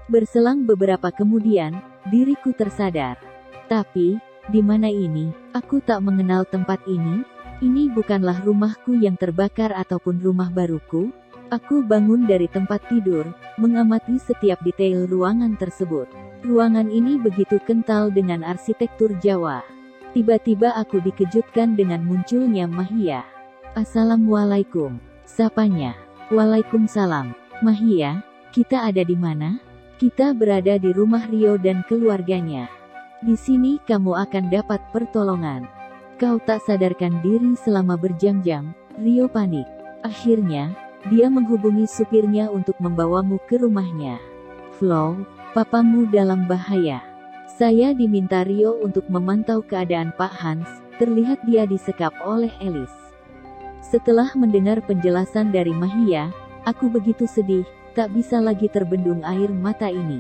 Berselang beberapa kemudian, diriku tersadar. Tapi, di mana ini? Aku tak mengenal tempat ini. Ini bukanlah rumahku yang terbakar ataupun rumah baruku. Aku bangun dari tempat tidur, mengamati setiap detail ruangan tersebut. Ruangan ini begitu kental dengan arsitektur Jawa. Tiba-tiba aku dikejutkan dengan munculnya Mahia. "Assalamualaikum," sapanya. "Waalaikumsalam. Mahia, kita ada di mana?" "Kita berada di rumah Rio dan keluarganya. Di sini kamu akan dapat pertolongan." "Kau tak sadarkan diri selama berjam-jam." Rio panik. Akhirnya, dia menghubungi supirnya untuk membawamu ke rumahnya. "Flo, papamu dalam bahaya." Saya diminta Rio untuk memantau keadaan Pak Hans. Terlihat dia disekap oleh Elis. Setelah mendengar penjelasan dari Mahia, aku begitu sedih, tak bisa lagi terbendung air mata ini.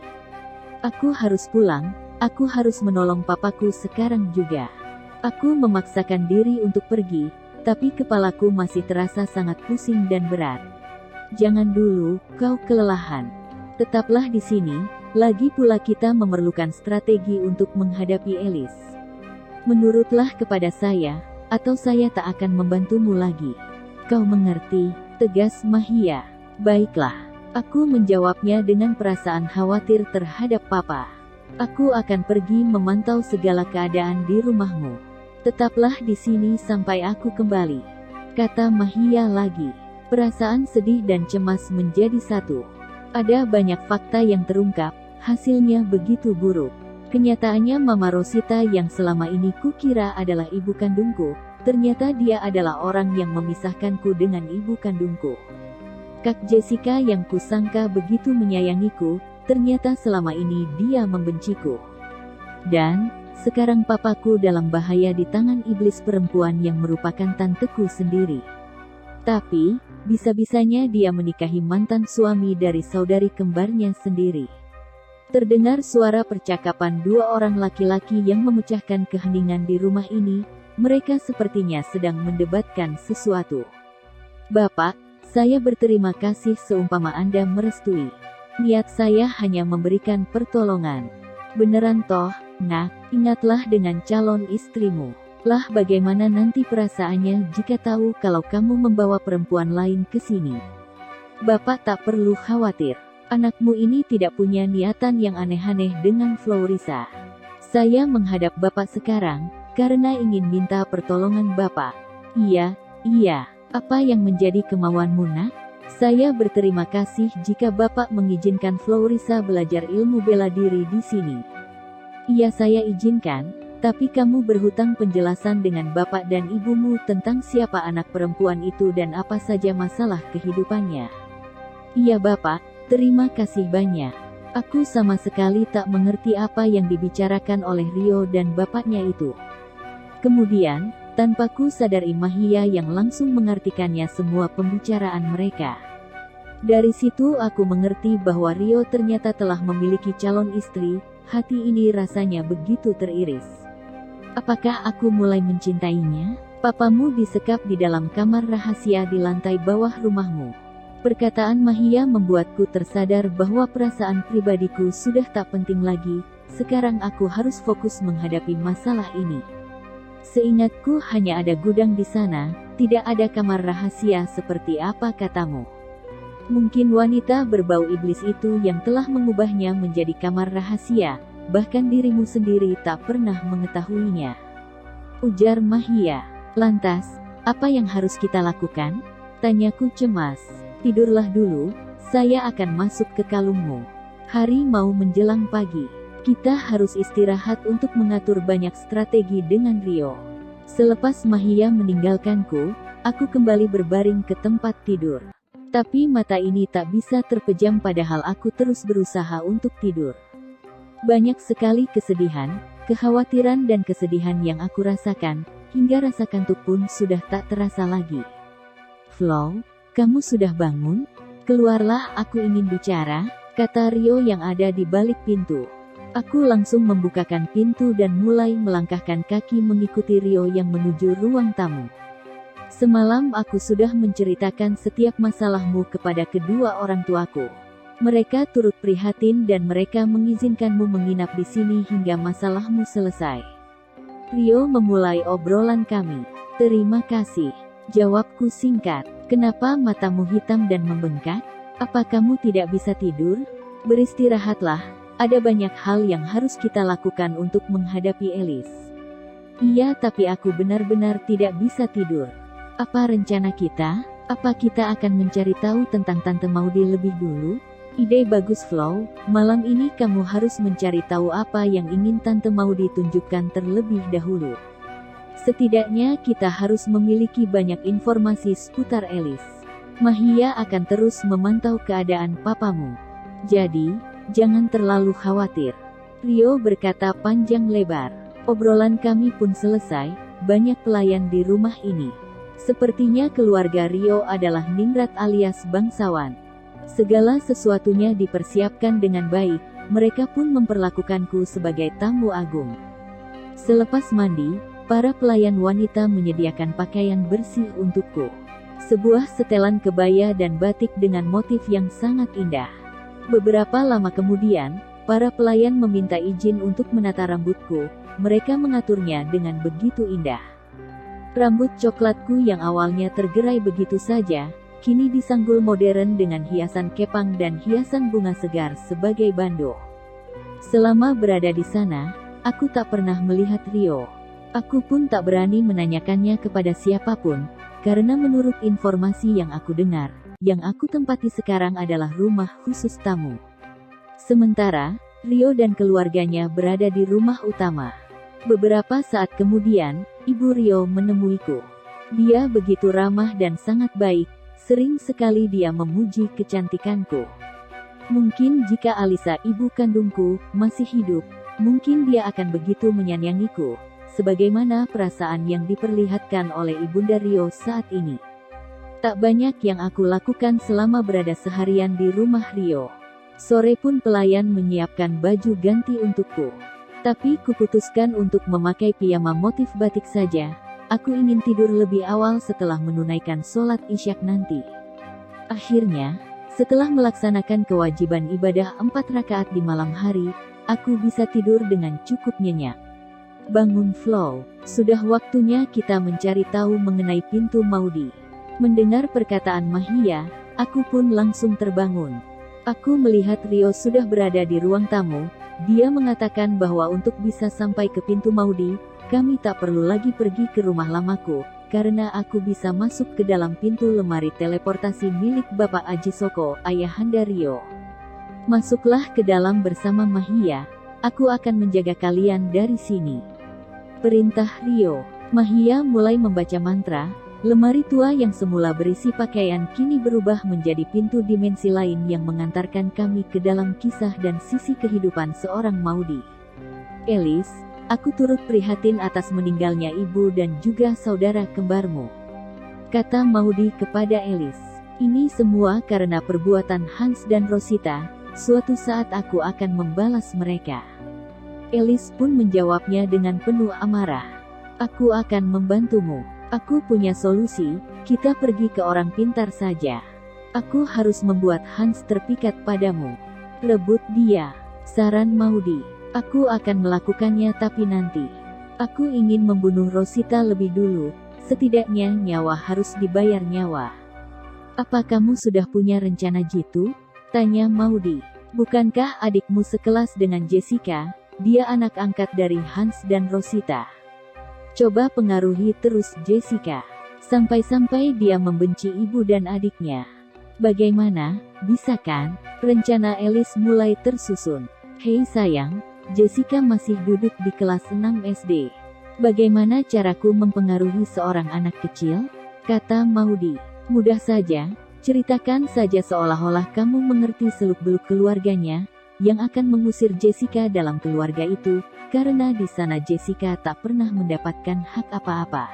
Aku harus pulang, aku harus menolong papaku sekarang juga. Aku memaksakan diri untuk pergi, tapi kepalaku masih terasa sangat pusing dan berat. "Jangan dulu, kau kelelahan. Tetaplah di sini, lagi pula kita memerlukan strategi untuk menghadapi Elis. Menurutlah kepada saya, atau saya tak akan membantumu lagi." "Kau mengerti," tegas Mahia. "Baiklah." Aku menjawabnya dengan perasaan khawatir terhadap papa. "Aku akan pergi memantau segala keadaan di rumahmu. Tetaplah di sini sampai aku kembali," kata Mahia lagi. Perasaan sedih dan cemas menjadi satu. Ada banyak fakta yang terungkap, hasilnya begitu buruk. Kenyataannya Mama Rosita yang selama ini kukira adalah ibu kandungku, ternyata dia adalah orang yang memisahkanku dengan ibu kandungku. Kak Jessica yang kusangka begitu menyayangiku, ternyata selama ini dia membenciku. Dan, sekarang papaku dalam bahaya di tangan iblis perempuan yang merupakan tanteku sendiri. Tapi, bisa-bisanya dia menikahi mantan suami dari saudari kembarnya sendiri. Terdengar suara percakapan dua orang laki-laki yang memecahkan keheningan di rumah ini. Mereka sepertinya sedang mendebatkan sesuatu. "Bapak, saya berterima kasih seumpama Anda merestui. Niat saya hanya memberikan pertolongan." "Beneran toh, Nak? Ingatlah dengan calon istrimu. Lah bagaimana nanti perasaannya jika tahu kalau kamu membawa perempuan lain ke sini?" "Bapak tak perlu khawatir. Anakmu ini tidak punya niatan yang aneh-aneh dengan Florisa. Saya menghadap Bapak sekarang, karena ingin minta pertolongan Bapak." Iya. Apa yang menjadi kemauanmu, Nak?" "Saya berterima kasih jika Bapak mengizinkan Florisa belajar ilmu bela diri di sini." "Iya, saya izinkan, tapi kamu berhutang penjelasan dengan Bapak dan Ibumu tentang siapa anak perempuan itu dan apa saja masalah kehidupannya." "Iya Bapak, terima kasih banyak. Aku sama sekali tak mengerti apa yang dibicarakan oleh Rio dan bapaknya itu." Kemudian, tanpa ku sadari Mahia yang langsung mengartikannya semua pembicaraan mereka. Dari situ aku mengerti bahwa Rio ternyata telah memiliki calon istri. Hati ini rasanya begitu teriris. Apakah aku mulai mencintainya? "Papamu disekap di dalam kamar rahasia di lantai bawah rumahmu." Perkataan Mahia membuatku tersadar bahwa perasaan pribadiku sudah tak penting lagi. Sekarang aku harus fokus menghadapi masalah ini. Seingatku hanya ada gudang di sana, tidak ada kamar rahasia seperti apa katamu. Mungkin wanita berbau iblis itu yang telah mengubahnya menjadi kamar rahasia, bahkan dirimu sendiri tak pernah mengetahuinya, ujar Mahia. "Lantas, apa yang harus kita lakukan?" tanyaku cemas. "Tidurlah dulu, saya akan masuk ke kalungmu. Hari mau menjelang pagi. Kita harus istirahat untuk mengatur banyak strategi dengan Rio." Selepas Mahia meninggalkanku, aku kembali berbaring ke tempat tidur. Tapi mata ini tak bisa terpejam padahal aku terus berusaha untuk tidur. Banyak sekali kesedihan, kekhawatiran dan kesedihan yang aku rasakan, hingga rasa kantuk pun sudah tak terasa lagi. "Flo, kamu sudah bangun? Keluarlah, aku ingin bicara," kata Rio yang ada di balik pintu. Aku langsung membukakan pintu dan mulai melangkahkan kaki mengikuti Rio yang menuju ruang tamu. "Semalam aku sudah menceritakan setiap masalahmu kepada kedua orang tuaku. Mereka turut prihatin dan mereka mengizinkanmu menginap di sini hingga masalahmu selesai. Rio memulai obrolan kami. Terima kasih. Jawabku singkat. Kenapa matamu hitam dan membengkak? Apa kamu tidak bisa tidur? Beristirahatlah. Ada banyak hal yang harus kita lakukan untuk menghadapi Alice. Iya, tapi aku benar-benar tidak bisa tidur. Apa rencana kita? Apa kita akan mencari tahu tentang Tante Maudie lebih dulu? Ide bagus, Flo. Malam ini kamu harus mencari tahu apa yang ingin Tante Maudie tunjukkan terlebih dahulu. Setidaknya kita harus memiliki banyak informasi seputar Alice. Mahia akan terus memantau keadaan papamu. Jadi, jangan terlalu khawatir. Rio berkata panjang lebar. Obrolan kami pun selesai. Banyak pelayan di rumah ini. Sepertinya keluarga Rio adalah ningrat alias bangsawan. Segala sesuatunya dipersiapkan dengan baik. Mereka pun memperlakukanku sebagai tamu agung. Selepas mandi, para pelayan wanita menyediakan pakaian bersih untukku. Sebuah setelan kebaya dan batik dengan motif yang sangat indah. Beberapa lama kemudian, para pelayan meminta izin untuk menata rambutku. Mereka mengaturnya dengan begitu indah. Rambut coklatku yang awalnya tergerai begitu saja, kini disanggul modern dengan hiasan kepang dan hiasan bunga segar sebagai bando. Selama berada di sana, aku tak pernah melihat Rio. Aku pun tak berani menanyakannya kepada siapapun, karena menurut informasi yang aku dengar, yang aku tempati sekarang adalah rumah khusus tamu. Sementara, Rio dan keluarganya berada di rumah utama. Beberapa saat kemudian, Ibu Rio menemuiku. Dia begitu ramah dan sangat baik, sering sekali dia memuji kecantikanku. Mungkin jika Alisa ibu kandungku masih hidup, mungkin dia akan begitu menyayangiku, sebagaimana perasaan yang diperlihatkan oleh Ibunda Rio saat ini. Tak banyak yang aku lakukan selama berada seharian di rumah Rio. Sore pun pelayan menyiapkan baju ganti untukku. Tapi kuputuskan untuk memakai piyama motif batik saja. Aku ingin tidur lebih awal setelah menunaikan sholat isyak nanti. Akhirnya, setelah melaksanakan kewajiban ibadah 4 rakaat di malam hari, aku bisa tidur dengan cukup nyenyak. Bangun, Flo. Sudah waktunya kita mencari tahu mengenai pintu Maudie. Mendengar perkataan Mahia, aku pun langsung terbangun. Aku melihat Rio sudah berada di ruang tamu. Dia mengatakan bahwa untuk bisa sampai ke pintu Maudie, kami tak perlu lagi pergi ke rumah lamaku, karena aku bisa masuk ke dalam pintu lemari teleportasi milik Bapak Ajisoko, ayahanda Rio. Masuklah ke dalam bersama Mahia, aku akan menjaga kalian dari sini. Perintah Rio. Mahia mulai membaca mantra. Lemari tua yang semula berisi pakaian kini berubah menjadi pintu dimensi lain yang mengantarkan kami ke dalam kisah dan sisi kehidupan seorang Maudie. Alice, aku turut prihatin atas meninggalnya ibu dan juga saudara kembarmu, kata Maudie kepada Alice. Ini semua karena perbuatan Hans dan Rosita. Suatu saat aku akan membalas mereka. Alice pun menjawabnya dengan penuh amarah. Aku akan membantumu. Aku punya solusi, kita pergi ke orang pintar saja. Aku harus membuat Hans terpikat padamu. Rebut dia, saran Maudie. Aku akan melakukannya tapi nanti. Aku ingin membunuh Rosita lebih dulu, setidaknya nyawa harus dibayar nyawa. Apa kamu sudah punya rencana jitu? Tanya Maudie. Bukankah adikmu sekelas dengan Jessica? Dia anak angkat dari Hans dan Rosita. Coba pengaruhi terus Jessica. Sampai-sampai dia membenci ibu dan adiknya. Bagaimana, bisa kan? Rencana Alice mulai tersusun. Hei sayang, Jessica masih duduk di kelas 6 SD. Bagaimana caraku mempengaruhi seorang anak kecil? Kata Maudie. Mudah saja, ceritakan saja seolah-olah kamu mengerti seluk-beluk keluarganya, yang akan mengusir Jessica dalam keluarga itu, karena di sana Jessica tak pernah mendapatkan hak apa-apa.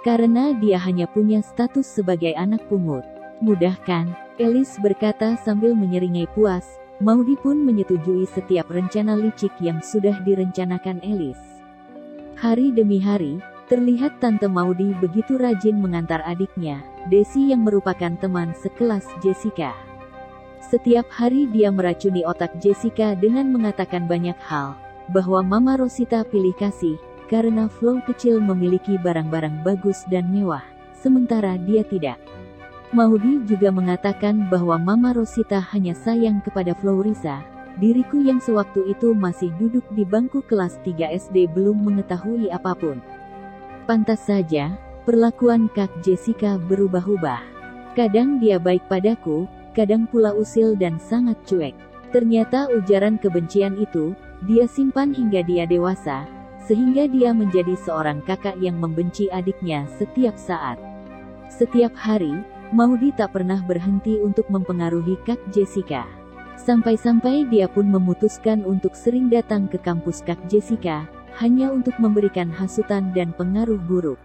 Karena dia hanya punya status sebagai anak pungut. Mudah kan? Alice berkata sambil menyeringai puas. Maudie pun menyetujui setiap rencana licik yang sudah direncanakan Alice. Hari demi hari, terlihat Tante Maudie begitu rajin mengantar adiknya, Desi yang merupakan teman sekelas Jessica. Setiap hari dia meracuni otak Jessica dengan mengatakan banyak hal, bahwa Mama Rosita pilih kasih, karena Flo kecil memiliki barang-barang bagus dan mewah, sementara dia tidak. Maudy juga mengatakan bahwa Mama Rosita hanya sayang kepada Florisa, diriku yang sewaktu itu masih duduk di bangku kelas 3 SD belum mengetahui apapun. Pantas saja, perlakuan Kak Jessica berubah-ubah. Kadang dia baik padaku, kadang pula usil dan sangat cuek. Ternyata ujaran kebencian itu, dia simpan hingga dia dewasa, sehingga dia menjadi seorang kakak yang membenci adiknya setiap saat. Setiap hari, Maudy tak pernah berhenti untuk mempengaruhi Kak Jessica. Sampai-sampai dia pun memutuskan untuk sering datang ke kampus Kak Jessica, hanya untuk memberikan hasutan dan pengaruh buruk.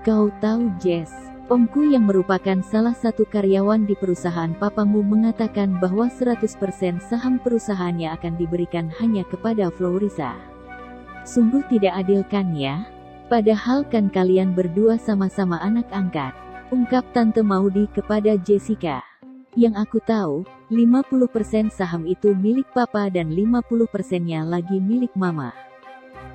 Kau tahu Jess, omku yang merupakan salah satu karyawan di perusahaan papamu mengatakan bahwa 100% saham perusahaannya akan diberikan hanya kepada Florisa. Sungguh tidak adil kan ya? Padahal kan kalian berdua sama-sama anak angkat, ungkap Tante Maudy kepada Jessica. Yang aku tahu, 50% saham itu milik papa dan 50%-nya lagi milik mama.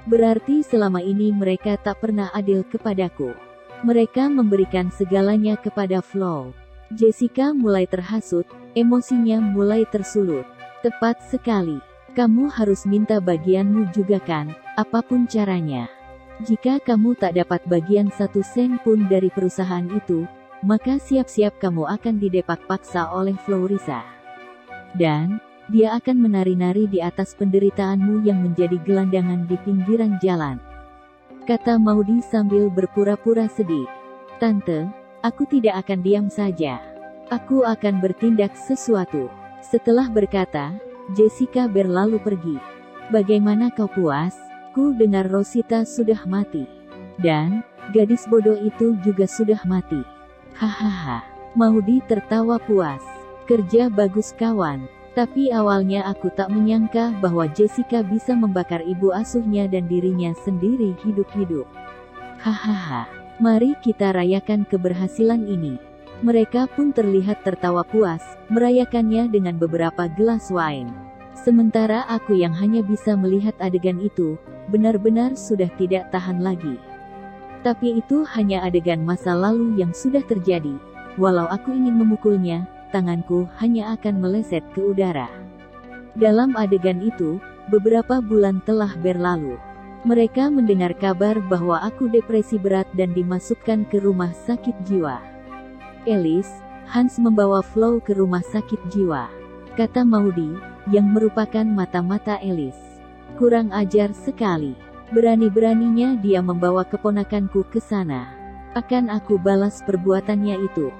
Berarti selama ini mereka tak pernah adil kepadaku. Mereka memberikan segalanya kepada Flo. Jessica mulai terhasut, emosinya mulai tersulut. Tepat sekali. Kamu harus minta bagianmu juga kan, apapun caranya. Jika kamu tak dapat bagian 1 sen pun dari perusahaan itu, maka siap-siap kamu akan didepak paksa oleh Florisa. Dan, dia akan menari-nari di atas penderitaanmu yang menjadi gelandangan di pinggiran jalan. Kata Maudy sambil berpura-pura sedih. Tante, aku tidak akan diam saja. Aku akan bertindak sesuatu. Setelah berkata, Jessica berlalu pergi. Bagaimana kau puas? Ku dengar Rosita sudah mati. Dan, gadis bodoh itu juga sudah mati. Hahaha. Maudy tertawa puas. Kerja bagus kawan. Tapi awalnya aku tak menyangka bahwa Jessica bisa membakar ibu asuhnya dan dirinya sendiri hidup-hidup. Hahaha. Mari kita rayakan keberhasilan ini. Mereka pun terlihat tertawa puas, merayakannya dengan beberapa gelas wine. Sementara aku yang hanya bisa melihat adegan itu, benar-benar sudah tidak tahan lagi. Tapi itu hanya adegan masa lalu yang sudah terjadi. Walau aku ingin memukulnya, tanganku hanya akan meleset ke udara. Dalam adegan itu, beberapa bulan telah berlalu. Mereka mendengar kabar bahwa aku depresi berat dan dimasukkan ke rumah sakit jiwa. Alice, Hans membawa Flo ke rumah sakit jiwa, kata Maudy, yang merupakan mata-mata Alice. Kurang ajar sekali. Berani-beraninya dia membawa keponakanku ke sana. Akan aku balas perbuatannya itu.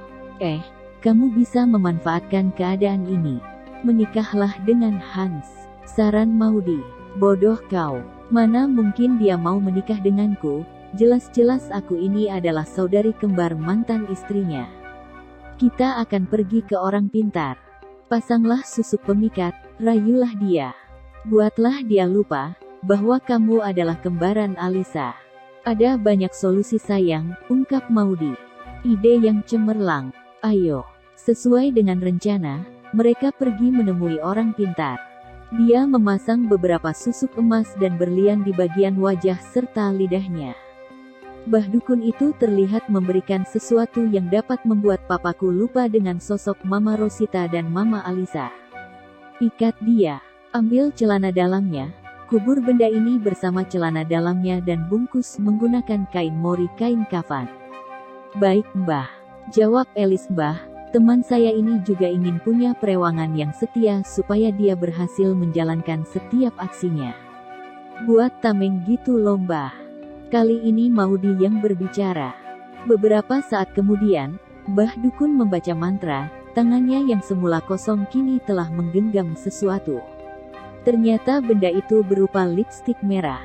Kamu bisa memanfaatkan keadaan ini. Menikahlah dengan Hans, saran Maudy. Bodoh kau. Mana mungkin dia mau menikah denganku? Jelas-jelas aku ini adalah saudari kembar mantan istrinya. Kita akan pergi ke orang pintar. Pasanglah susuk pemikat, rayulah dia. Buatlah dia lupa bahwa kamu adalah kembaran Alisa. Ada banyak solusi sayang, ungkap Maudy. Ide yang cemerlang. Ayo. Sesuai dengan rencana, mereka pergi menemui orang pintar. Dia memasang beberapa susuk emas dan berlian di bagian wajah serta lidahnya. Bah dukun itu terlihat memberikan sesuatu yang dapat membuat papaku lupa dengan sosok Mama Rosita dan Mama Alisa. Ikat dia, ambil celana dalamnya, kubur benda ini bersama celana dalamnya dan bungkus menggunakan kain mori kain kafan. Baik Mbah, jawab Alice. Mbah, teman saya ini juga ingin punya perewangan yang setia supaya dia berhasil menjalankan setiap aksinya. Buat tameng gitu loh Mbah. Kali ini Maudy yang berbicara. Beberapa saat kemudian, Mbah Dukun membaca mantra, tangannya yang semula kosong kini telah menggenggam sesuatu. Ternyata benda itu berupa lipstik merah.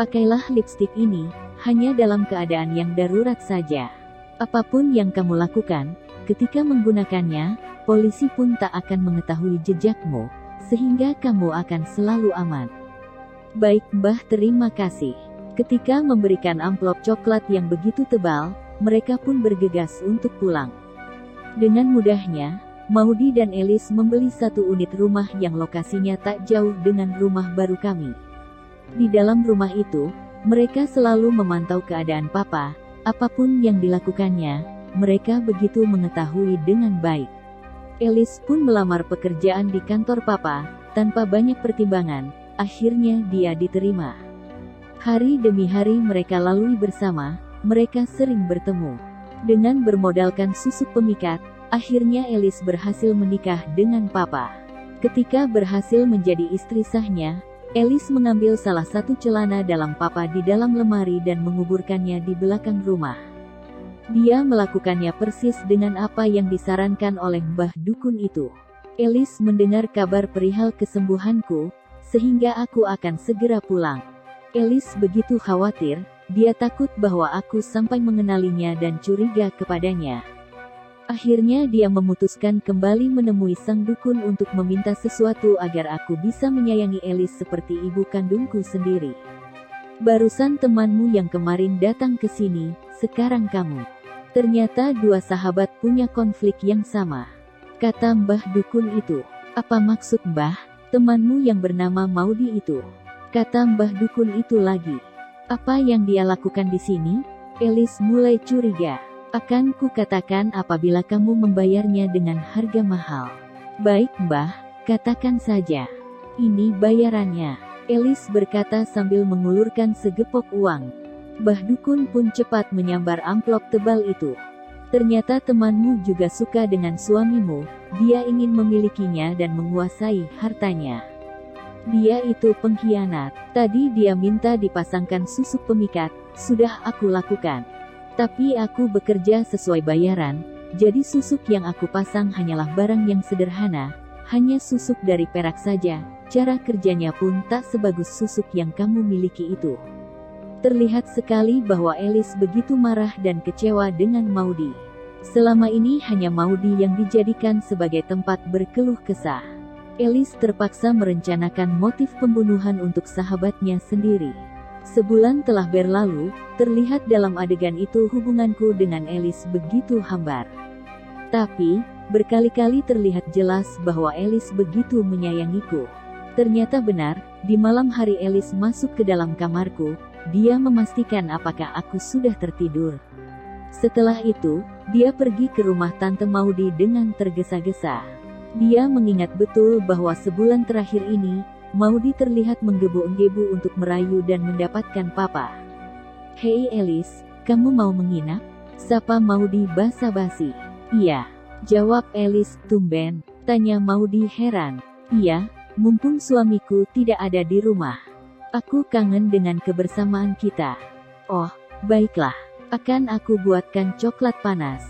Pakailah lipstik ini, hanya dalam keadaan yang darurat saja. Apapun yang kamu lakukan, ketika menggunakannya, polisi pun tak akan mengetahui jejakmu, sehingga kamu akan selalu aman. Baik Mbah, terima kasih. Ketika memberikan amplop coklat yang begitu tebal, mereka pun bergegas untuk pulang. Dengan mudahnya, Maudi dan Elis membeli satu unit rumah yang lokasinya tak jauh dengan rumah baru kami. Di dalam rumah itu, mereka selalu memantau keadaan papa, apapun yang dilakukannya, mereka begitu mengetahui dengan baik. Elis pun melamar pekerjaan di kantor papa, tanpa banyak pertimbangan, akhirnya dia diterima. Hari demi hari mereka lalui bersama, mereka sering bertemu. Dengan bermodalkan susuk pemikat, akhirnya Elis berhasil menikah dengan papa. Ketika berhasil menjadi istri sahnya, Elis mengambil salah satu celana dalam papa di dalam lemari dan menguburkannya di belakang rumah. Dia melakukannya persis dengan apa yang disarankan oleh Mbah Dukun itu. Elis mendengar kabar perihal kesembuhanku, sehingga aku akan segera pulang. Elis begitu khawatir, dia takut bahwa aku sampai mengenalinya dan curiga kepadanya. Akhirnya dia memutuskan kembali menemui sang dukun untuk meminta sesuatu agar aku bisa menyayangi Elis seperti ibu kandungku sendiri. Barusan temanmu yang kemarin datang ke sini, sekarang kamu. Ternyata dua sahabat punya konflik yang sama, kata Mbah Dukun itu. Apa maksud Mbah? Temanmu yang bernama Maudi itu, kata Mbah Dukun itu lagi. Apa yang dia lakukan di sini? Elis mulai curiga. Akan ku katakan apabila kamu membayarnya dengan harga mahal. Baik Mbah, katakan saja. Ini bayarannya, Elis berkata sambil mengulurkan segepok uang. Mbah Dukun pun cepat menyambar amplop tebal itu. Ternyata temanmu juga suka dengan suamimu, dia ingin memilikinya dan menguasai hartanya. Dia itu pengkhianat. Tadi dia minta dipasangkan susuk pemikat, sudah aku lakukan. Tapi aku bekerja sesuai bayaran, jadi susuk yang aku pasang hanyalah barang yang sederhana, hanya susuk dari perak saja, cara kerjanya pun tak sebagus susuk yang kamu miliki itu. Terlihat sekali bahwa Elis begitu marah dan kecewa dengan Maudi. Selama ini hanya Maudi yang dijadikan sebagai tempat berkeluh kesah. Elis terpaksa merencanakan motif pembunuhan untuk sahabatnya sendiri. Sebulan telah berlalu, terlihat dalam adegan itu hubunganku dengan Elis begitu hambar. Tapi, berkali-kali terlihat jelas bahwa Elis begitu menyayangiku. Ternyata benar, di malam hari Elis masuk ke dalam kamarku, dia memastikan apakah aku sudah tertidur. Setelah itu, dia pergi ke rumah Tante Maudi dengan tergesa-gesa. Dia mengingat betul bahwa sebulan terakhir ini, Maudi terlihat menggebu-gebu untuk merayu dan mendapatkan papa. Hei Elis, kamu mau menginap? Sapa Maudi basa-basi. Iya, jawab Elis. Tumben, tanya Maudi heran. Iya, mumpung suamiku tidak ada di rumah. Aku kangen dengan kebersamaan kita. Oh, baiklah, akan aku buatkan coklat panas.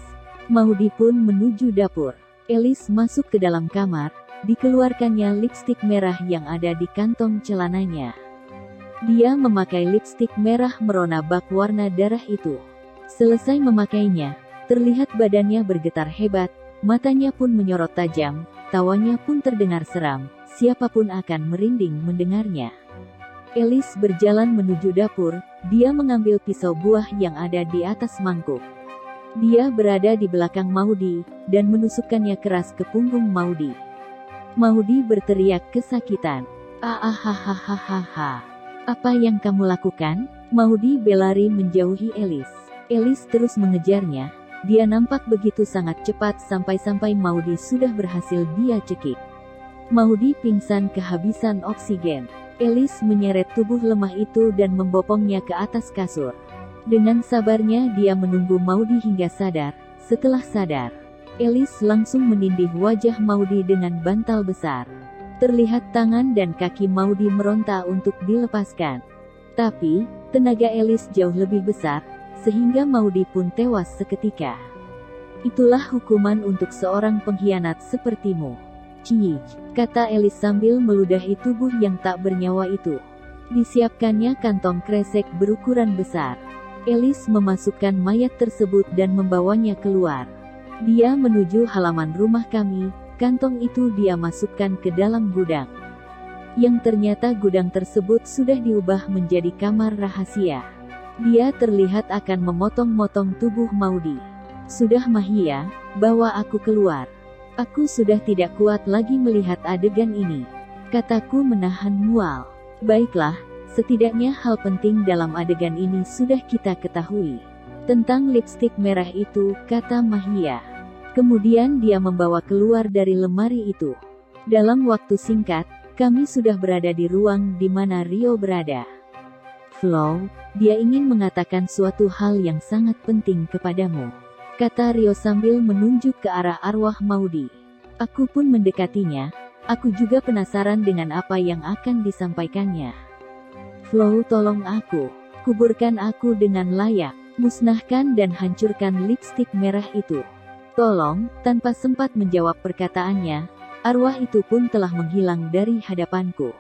Maudi pun menuju dapur. Elis masuk ke dalam kamar. Dikeluarkannya lipstik merah yang ada di kantong celananya. Dia memakai lipstik merah merona bak warna darah itu. Selesai memakainya, terlihat badannya bergetar hebat, matanya pun menyorot tajam, tawanya pun terdengar seram, siapapun akan merinding mendengarnya. Elis berjalan menuju dapur, dia mengambil pisau buah yang ada di atas mangkuk. Dia berada di belakang Maudi, dan menusukkannya keras ke punggung Maudi. Maudi berteriak kesakitan. Ahahahahaha. Apa yang kamu lakukan? Maudi berlari menjauhi Elis. Elis terus mengejarnya. Dia nampak begitu sangat cepat sampai-sampai Maudi sudah berhasil dia cekik. Maudi pingsan kehabisan oksigen. Elis menyeret tubuh lemah itu dan membopongnya ke atas kasur. Dengan sabarnya dia menunggu Maudi hingga sadar. Setelah sadar, Elis langsung menindih wajah Maudi dengan bantal besar. Terlihat tangan dan kaki Maudi meronta untuk dilepaskan. Tapi, tenaga Elis jauh lebih besar, sehingga Maudi pun tewas seketika. Itulah hukuman untuk seorang pengkhianat sepertimu. Cih, kata Elis sambil meludahi tubuh yang tak bernyawa itu. Disiapkannya kantong kresek berukuran besar. Elis memasukkan mayat tersebut dan membawanya keluar. Dia menuju halaman rumah kami, kantong itu dia masukkan ke dalam gudang. Yang ternyata gudang tersebut sudah diubah menjadi kamar rahasia. Dia terlihat akan memotong-motong tubuh Maudi. Sudah Mahia, bawa aku keluar. Aku sudah tidak kuat lagi melihat adegan ini. Kataku menahan mual. Baiklah, setidaknya hal penting dalam adegan ini sudah kita ketahui. Tentang lipstik merah itu, kata Mahia. Kemudian dia membawa keluar dari lemari itu. Dalam waktu singkat, kami sudah berada di ruang di mana Rio berada. Flow, dia ingin mengatakan suatu hal yang sangat penting kepadamu, kata Rio sambil menunjuk ke arah arwah Maudi. Aku pun mendekatinya. Aku juga penasaran dengan apa yang akan disampaikannya. Flow, tolong aku. Kuburkan aku dengan layak. Musnahkan dan hancurkan lipstik merah itu. Tolong. Tanpa sempat menjawab perkataannya, arwah itu pun telah menghilang dari hadapanku.